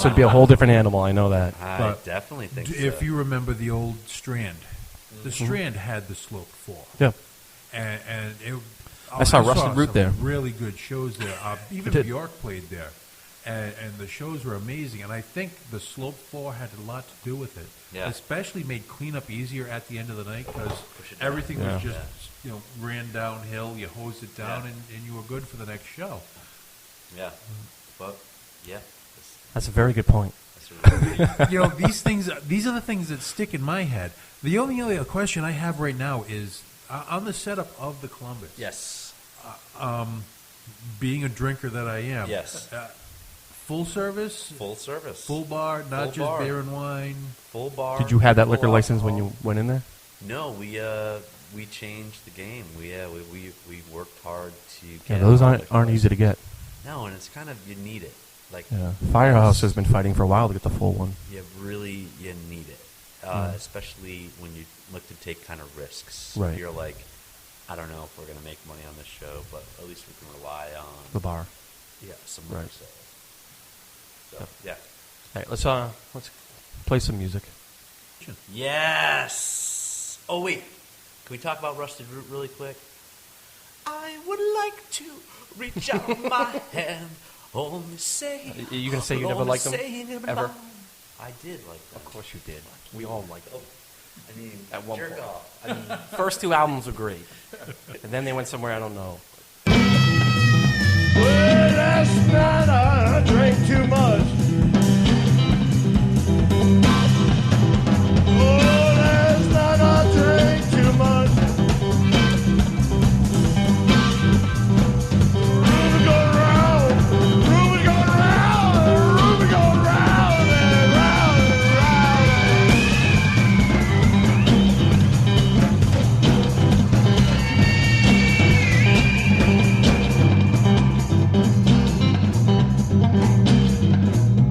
So it'd be a whole different animal. I know that. I definitely think so. If you remember the old Strand, the Strand had the sloped fall. Yeah. And I saw Rusted Root some there. Really good shows there. Even did. Bjork played there. And the shows were amazing. And I think the slope floor had a lot to do with it. Yeah. Especially made cleanup easier at the end of the night because everything was just, ran downhill. You hosed it down and you were good for the next show. Yeah. But, yeah. That's a very good point. These are the things that stick in my head. The only other question I have right now is on the setup of the Columbus. Yes. Being a drinker that I am. Yes. Full service? Full service. Full bar, not just bar. beer and wine? Full bar. Did you have that liquor full license alcohol. when you went in there? No, we changed the game. We worked hard to get Yeah, those our aren't liquor easy to get. No, and it's kind of, you need it. Like, Firehouse has been fighting for a while to get the full one. You need it. Especially when you look to take kind of risks. Right. You're like, I don't know if we're going to make money on this show, but at least we can rely on The bar. some Right. sales. So, yeah. Hey, let's play some music. Yes. Oh wait, can we talk about Rusted Root really quick? I would like to reach out my hand, only say. Are you gonna say you never liked them ever? I did like them. Of course you did. We all liked them. I mean, At one jerk point. off. I mean, first two albums were great, and then they went somewhere I don't know. Well, last night I drank too much. Oh, last night I drank too much. Rumors go round, rumors go round, rumors go round and round and round.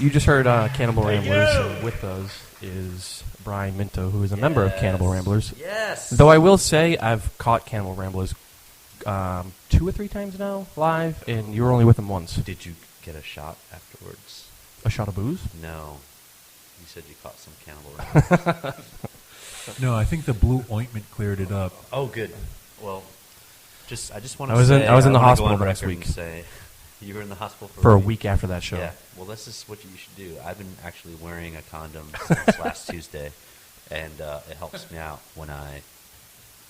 You just heard Cannibal Ramblers, and with us is Brian Minto, who is a member of Cannibal Ramblers. Yes. Though I will say I've caught Cannibal Ramblers 2 or 3 times now live, and you were only with them once. Did you get a shot afterwards? A shot of booze? No. You said you caught some Cannibal Ramblers. No, I think the blue ointment cleared it up. Oh, good. Well, I just want to I was say... I was in the wanna hospital go on last record week. and say you were in the hospital For a week after that show. Yeah. Well, this is what you should do. I've been actually wearing a condom since last Tuesday, and it helps me out when I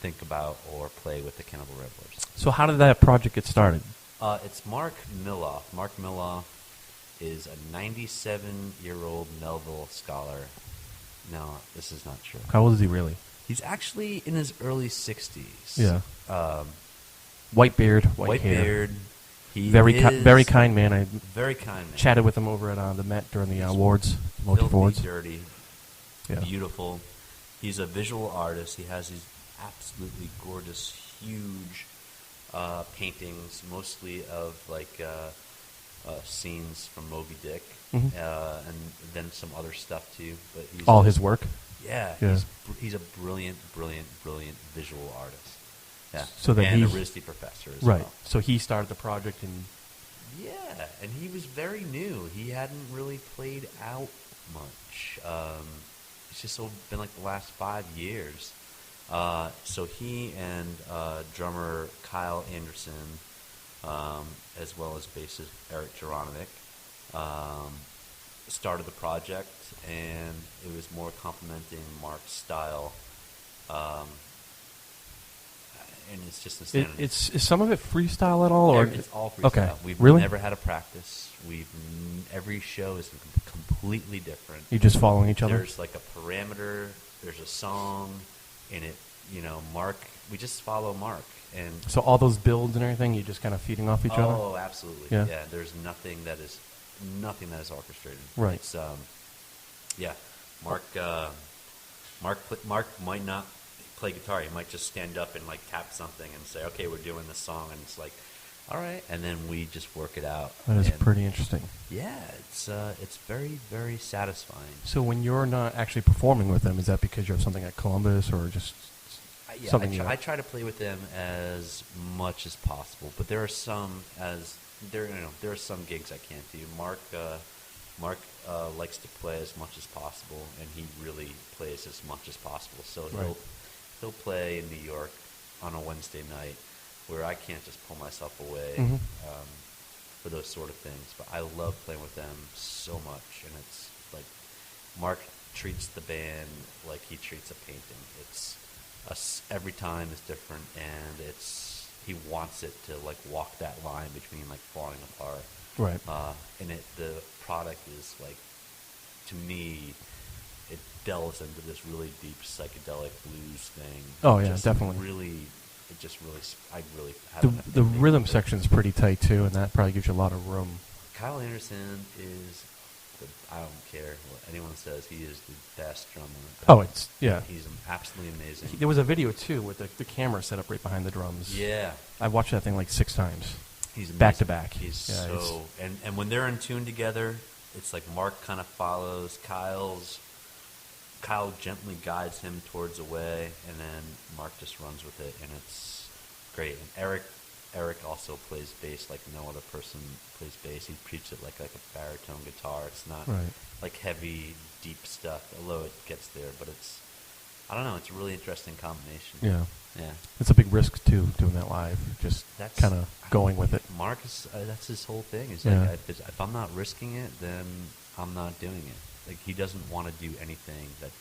think about or play with the Cannibal Ramblers. So how did that project get started? It's Mark Miloff. Mark Miloff is a 97-year-old Melville scholar. No, this is not true. How old is he really? He's actually in his early 60s. Yeah. White beard, white hair. beard. He Very is very kind man. I very kind man. chatted with him over at the Met during the awards, multi Filthy, awards. dirty, Yeah. beautiful. He's a visual artist. He has these absolutely gorgeous, huge paintings, mostly of like scenes from Moby Dick, Mhm. and then some other stuff too. But he's All his work. Yeah, Yeah. he's a brilliant visual artist. Yeah, So then and a he- RISD professor as Right. well. So he started the project and Yeah, and he was very new. He hadn't really played out much. It's just been like the last 5 years. So he and drummer Kyle Anderson, as well as bassist Eric Geronovic, started the project, and it was more complementing Mark's style. And it's just a standard. is some of it freestyle at all, or It's all freestyle. Okay. We've Really? never had a practice. Every show is completely different. you just following each other? There's like a parameter. There's a song in it. Mark. We just follow Mark. And So all those builds and everything, you just kind of feeding off each other. oh, absolutely. Yeah. There's nothing that is orchestrated. Right. It's yeah. Mark might not play guitar. He might just stand up and like tap something and say, "Okay, we're doing this song," and it's like, "All right," and then we just work it out. That is And pretty interesting. Yeah, it's very, very satisfying. So when you're not actually performing with them, is that because you have something at Columbus or just something? I try to play with them as much as possible, but there are some there are some gigs I can't do. Mark likes to play as much as possible, and he really plays as much as possible. So Right. he'll play in New York on a Wednesday night, where I can't just pull myself away Mhm. for those sort of things. But I love playing with them so much, and it's like Mark treats the band like he treats a painting. It's every time is different, and he wants it to like walk that line between like falling apart. Right. And the product is like, to me, it delves into this really deep psychedelic blues thing. Oh, yeah, Just definitely. I really have The an the affinity rhythm for it. section's pretty tight too, and that probably gives you a lot of room. Kyle Anderson is, I don't care what anyone says, he is the best drummer. Oh, it's yeah. He's absolutely amazing. There was a video too with the camera set up right behind the drums. Yeah. I watched that thing like 6 times. He's amazing. Back to back. He's Yeah, so and when they're in tune together, it's like Mark kind of follows Kyle gently guides him towards a way, and then Mark just runs with it, and it's great. And Eric also plays bass like no other person plays bass. He treats it like a baritone guitar. It's not Right. like heavy, deep stuff, although it gets there. But it's, I don't know, it's a really interesting combination. Yeah. Yeah. It's a big risk too, doing that live. Just That's kind of going with it. Mark is, that's his whole thing. Is Yeah. like, if I'm not risking it, then I'm not doing it. Like, he doesn't want to do anything that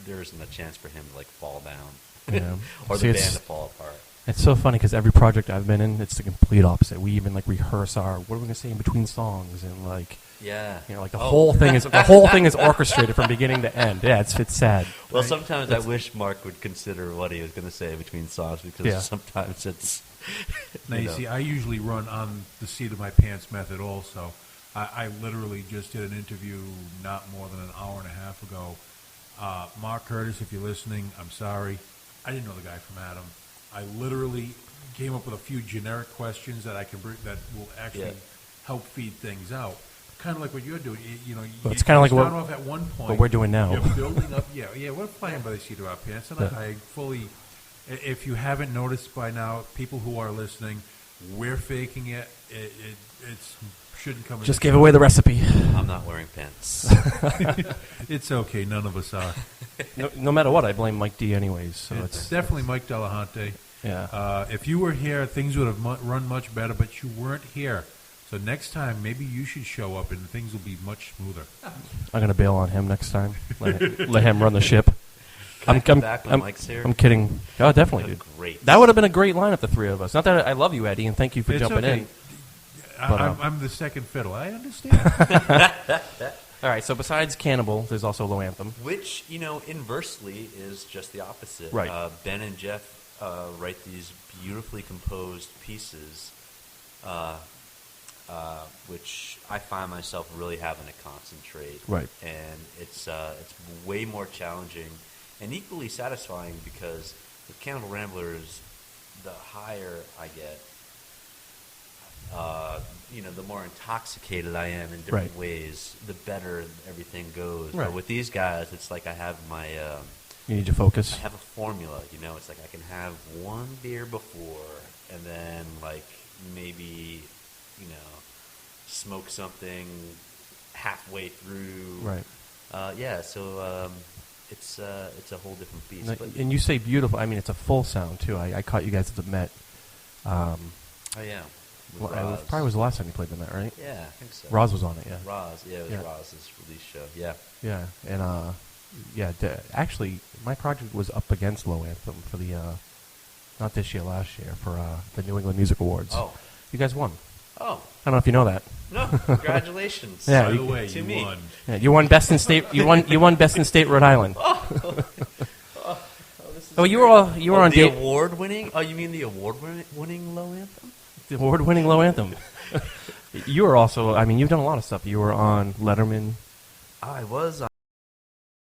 there isn't a chance for him to like fall down, Yeah. or See, the it's- band to fall apart. It's so funny because every project I've been in, it's the complete opposite. We even like rehearse what are we going to say in between songs, and like Yeah. like the Oh. whole thing is orchestrated from beginning to end. Yeah, it's sad. Well, right? sometimes I wish Mark would consider what he was going to say between songs, because Yeah. sometimes it's. Now, you you know. see, I usually run on the seat of my pants method also. I literally just did an interview not more than an hour and a half ago. Mark Curtis, if you're listening, I'm sorry. I didn't know the guy from Adam. I literally came up with a few generic questions that I can bring that will actually Yeah. help feed things out. kind of like what you're doing. Well, it's kinda like start what- off at one point. what we're doing now. You're building up. Yeah, we're flying by the seat of our pants, and Yeah. I fully. If you haven't noticed by now, people who are listening, we're faking it. It's shouldn't come. Just give away the recipe. I'm not wearing pants. It's okay. None of us are. No matter what, I blame Mike D anyways. So It's it's definitely Mike Delahunty. yeah. If you were here, things would have run much better, but you weren't here. So next time, maybe you should show up, and things will be much smoother. I'm gonna bail on him next time. Let him run the ship. Can I come back when Mike's here? I'm kidding. Oh, definitely, dude. Great. That would have been a great lineup, the three of us. Not that I love you, Eddie, and thank you for It's jumping okay. in. But, I'm the second fiddle. I understand. All right. So besides Cannibal, there's also Low Anthem. Which, inversely is just the opposite. Right. Ben and Jeff write these beautifully composed pieces, which I find myself really having to concentrate. Right. And it's way more challenging and equally satisfying because with Cannibal Ramblers, the higher I get, the more intoxicated I am in different Right. ways, the better everything goes. Right. But with these guys, it's like I have my, You need to focus. I have a formula. It's like I can have one beer before, and then maybe, smoke something halfway through. Right. So it's a whole different piece. But, And you say beautiful. I mean, it's a full sound too. I caught you guys at the Met. oh yeah. With Roz. Probably was the last time you played the Met, right? Yeah, I think so. Roz was on it. Yeah. Roz, yeah, it was Yeah. Roz's release show. Yeah. Yeah, and actually, my project was up against Low Anthem for the not this year, last year for the New England Music Awards. Oh. You guys won. Oh. I don't know if you know that. No, congratulations. Yeah, By you- the way, to you me. won. Yeah, you won best in state. You won best in state, Rhode Island. Oh, you were on the date. award-winning? Oh, you mean the award-winning Low Anthem? The award-winning Low Anthem. You were also. I mean, you've done a lot of stuff. You were on Letterman. I was